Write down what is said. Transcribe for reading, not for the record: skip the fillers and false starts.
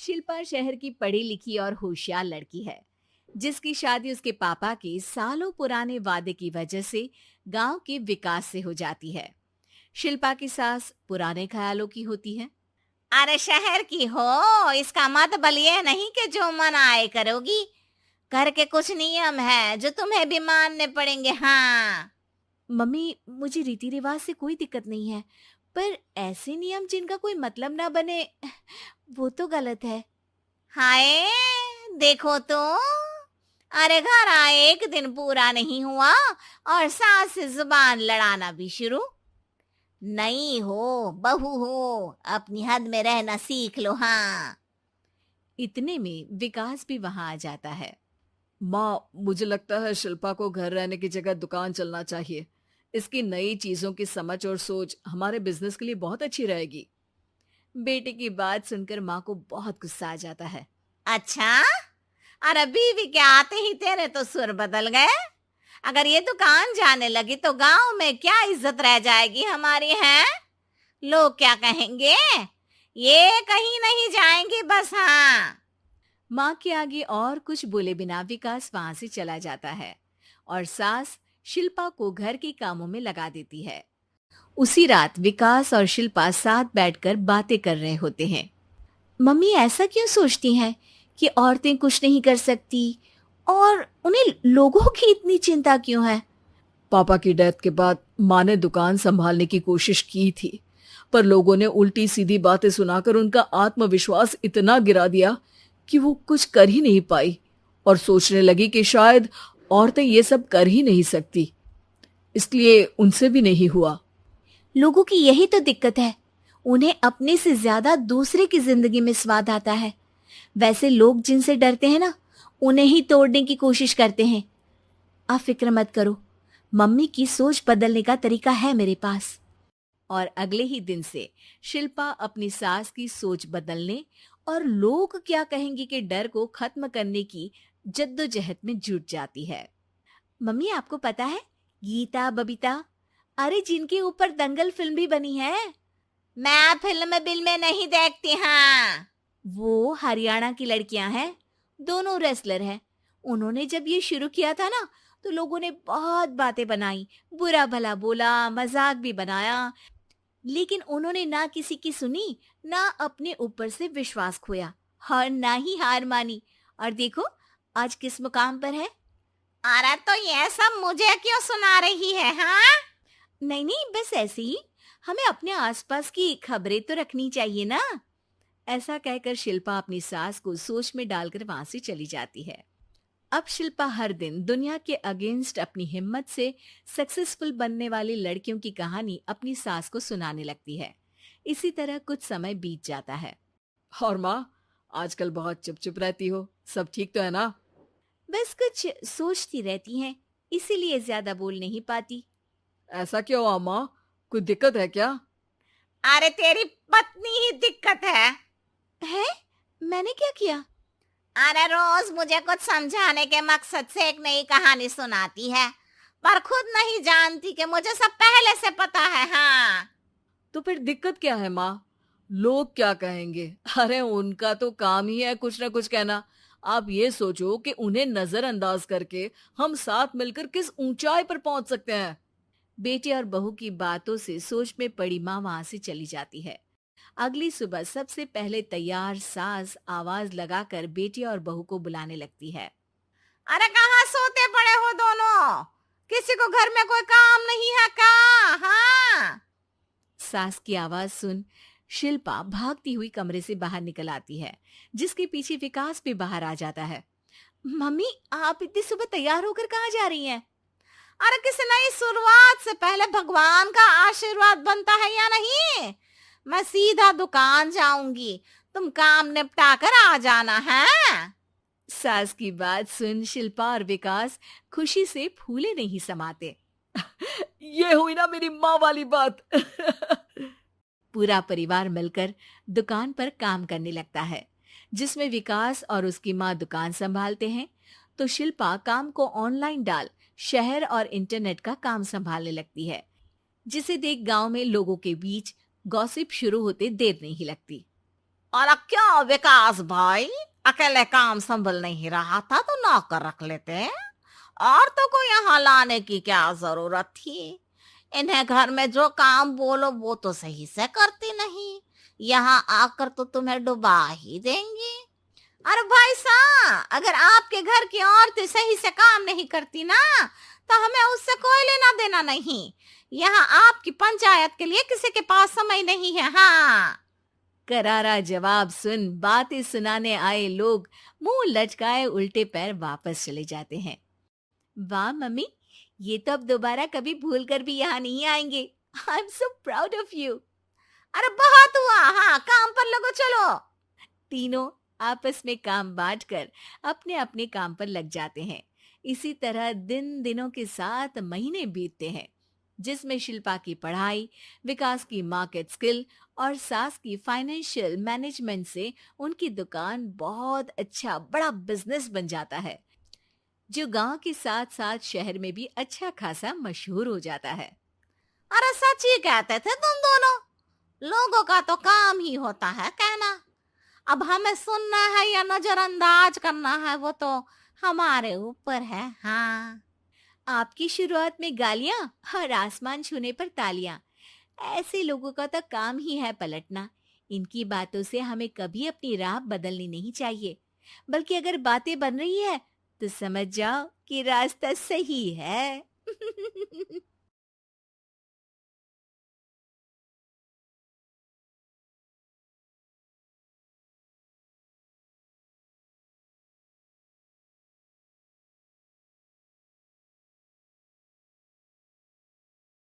शिल्पा शहर की पढ़ी लिखी और होशियार लड़की है, जिसकी शादी उसके पापा के सालों पुराने वादे की वजह से गांव के विकास से हो जाती है। शिल्पा की सास पुराने ख्यालों की होती है। अरे शहर की हो, इसका मतलब ये नहीं कि जो मन आए करोगी। घर के कुछ नियम है जो तुम्हें भी मानने पड़ेंगे। हाँ। मम्मी, मुझे रीति रिवाज से कोई दिक्कत नहीं है, पर ऐसे नियम जिनका कोई मतलब ना बने, वो तो गलत है। हाय, देखो तो। अरे घर आए एक दिन पूरा नहीं हुआ और सास से जुबान लड़ाना भी शुरू। नहीं हो, बहू हो, अपनी हद में रहना सीख लो। हाँ। इतने में विकास भी वहां आ जाता है। माँ, मुझे लगता है शिल्पा को घर रहने की जगह दुकान चलना चाहिए। इसकी नई चीजों की समझ और सोच हमारे बिजनेस के लिए बहुत अच्छी रहेगी। बेटे की बात सुनकर माँ को बहुत गुस्सा आ जाता है। अच्छा, अरे बीवी के आते ही तेरे तो सुर बदल गए। अगर ये दुकान जाने लगी तो गांव में क्या इज्जत रह जाएगी हमारी है? लोग क्या कहेंगे? ये कहीं नहीं जाएंगी बस। हाँ। माँ के आगे और कुछ बोले बिना विकास वहां से चला जाता है और सास शिल्पा को घर के कामों में लगा देती है। उसी रात विकास और शिल्पा साथ बैठकर बातें कर रहे होते हैं। मम्मी ऐसा क्यों सोचती हैं कि औरतें कुछ नहीं कर सकती, और उन्हें लोगों की इतनी चिंता क्यों है? पापा की डेथ के बाद माँ ने दुकान संभालने की कोशिश की थी, पर लोगों ने उल्टी सीधी बातें सुनाकर उनका आत्मविश्वास इतना गिरा दिया कि वो कुछ कर ही नहीं पाई और सोचने लगी कि शायद औरतें ये सब कर ही नहीं सकती। इसलिए उनसे भी नहीं हुआ। लोगों की यही तो दिक्कत है, उन्हें अपने से ज्यादा दूसरे की जिंदगी में स्वाद आता है। वैसे लोग जिनसे डरते हैं ना, उन्हें ही तोड़ने की कोशिश करते हैं। आप फिक्र मत करो, मम्मी की सोच बदलने का तरीका है मेरे पास। और अगले ही दिन से शिल्पा अपनी सास की सोच बदलने और लोग क्या कहेंगे के डर को खत्म करने की जद्दोजहद में जुट जाती है। मम्मी, आपको पता है, गीता बबीता, अरे जिनके ऊपर दंगल फिल्म भी बनी है, मैं फिल्म बिल में नहीं देखती। हाँ। वो हरियाणा की लड़कियां हैं। दोनों रेसलर हैं। उन्होंने जब ये शुरू किया था ना, तो लोगों ने बहुत बातें बनाई, बुरा भला बोला, मजाक भी बनाया, लेकिन उन्होंने ना किसी की सुनी, ना अपने ऊपर से विश्वास खोया और ना ही हार मानी। और देखो आज किस मुकाम पर है। अरे तो ये सब मुझे क्यों सुना रही है? हाँ। नहीं नहीं, बस ऐसे ही, हमें अपने आसपास की खबरें तो रखनी चाहिए ना। ऐसा कहकर शिल्पा अपनी सास को सोच में डालकर वहां से चली जाती है। अब शिल्पा हर दिन दुनिया के अगेंस्ट अपनी हिम्मत से सक्सेसफुल बनने वाली लड़कियों की कहानी अपनी सास को सुनाने लगती है। इसी तरह कुछ समय बीत जाता है। और माँ, आजकल बहुत चुप चुप रहती हो, सब ठीक तो है ना? बस कुछ सोचती रहती हैं, इसीलिए ज्यादा बोल नहीं पाती। ऐसा क्यों हुआ माँ? कोई दिक्कत है क्या? अरे तेरी पत्नी ही दिक्कत है? मैंने क्या किया? अरे रोज मुझे कुछ समझाने के मकसद से एक नई कहानी सुनाती है, पर खुद नहीं जानती कि मुझे सब पहले से पता है। हाँ। तो फिर दिक्कत क्या है माँ? लोग क्या कहेंगे? अरे उनका तो काम ही है कुछ ना कुछ कहना। आप ये सोचो कि उन्हें नजरअंदाज करके हम साथ मिलकर किस ऊंचाई पर पहुंच सकते हैं। बेटे और बहू की बातों से सोच में पड़ी माँ वहां से चली जाती है। अगली सुबह सबसे पहले तैयार सास आवाज लगाकर बेटी और बहू को बुलाने लगती है। अरे कहाँ सोते पड़े हो दोनों? किसी को घर में कोई काम नहीं है का? हाँ। सास की आवाज सुन शिल्पा भागती हुई कमरे से बाहर निकल आती है, जिसके पीछे विकास भी बाहर आ जाता है। मम्मी, आप इतनी सुबह तैयार होकर कहाँ जा रही हैं? अरे किसी नई शुरुआत से पहले भगवान का आशीर्वाद बनता है या नहीं? मैं सीधा दुकान जाऊंगी, तुम काम निपटा कर आ जाना है। सास की बात सुन शिल्पा और विकास खुशी से फूले नहीं समाते। ये हुई ना मेरी माँ वाली बात। पूरा परिवार मिलकर दुकान पर काम करने लगता है, जिसमें विकास और उसकी माँ दुकान संभालते हैं, तो शिल्पा काम को ऑनलाइन डाल शहर और इंटरनेट का काम संभालने लगती है, जिसे देख गांव में लोगों के बीच गॉसिप शुरू होते देर नहीं लगती। और क्या विकास भाई, अकेले काम संभल नहीं रहा था तो नौकर रख लेते। औरतों को यहाँ लाने की क्या जरूरत थी? इन्हें घर में जो काम बोलो वो तो सही से करती नहीं, यहाँ आकर तो तुम्हें डुबा ही देंगी। अरे भाई साहब, अगर आपके घर की औरतें सही से काम नहीं करती ना, तो हमें उससे कोई लेना देना नहीं। यहाँ आपकी पंचायत के लिए किसी के पास समय नहीं है। हाँ, करारा जवाब सुन बातें सुनाने आए लोग मुंह लटकाए उल्टे पैर वापस चले जाते हैं। वाह मम्मी, ये तो अब दोबारा कभी भूल कर भी यहाँ नहीं आएंगे। I am so proud of you. अरे बहुत हुआ, हाँ काम पर लगो चलो। तीनों आपस में काम बांटकर अपने अपने काम पर लग जाते हैं। इसी तरह दिन दिनों के साथ महीने बीतते हैं, जिसमें शिल्पा की पढ़ाई, विकास की मार्केट स्किल और सास की फाइनेंशियल मैनेजमेंट से उनकी दुकान बहुत अच्छा बड़ा बिजनेस बन जाता है, जो गांव के साथ साथ शहर में भी अच्छा खासा मशहूर हो जाता है। अरे सच ही कहते थे तुम दोनों, लोगों का तो काम ही होता है कहना। अब हमें सुनना है या नजरअंदाज करना है वो तो हमारे ऊपर है। हाँ, आपकी शुरुआत में गालियां और आसमान छूने पर तालियां, ऐसे लोगों का तो काम ही है पलटना। इनकी बातों से हमें कभी अपनी राह बदलनी नहीं चाहिए, बल्कि अगर बातें बन रही है तो समझ जाओ कि रास्ता सही है।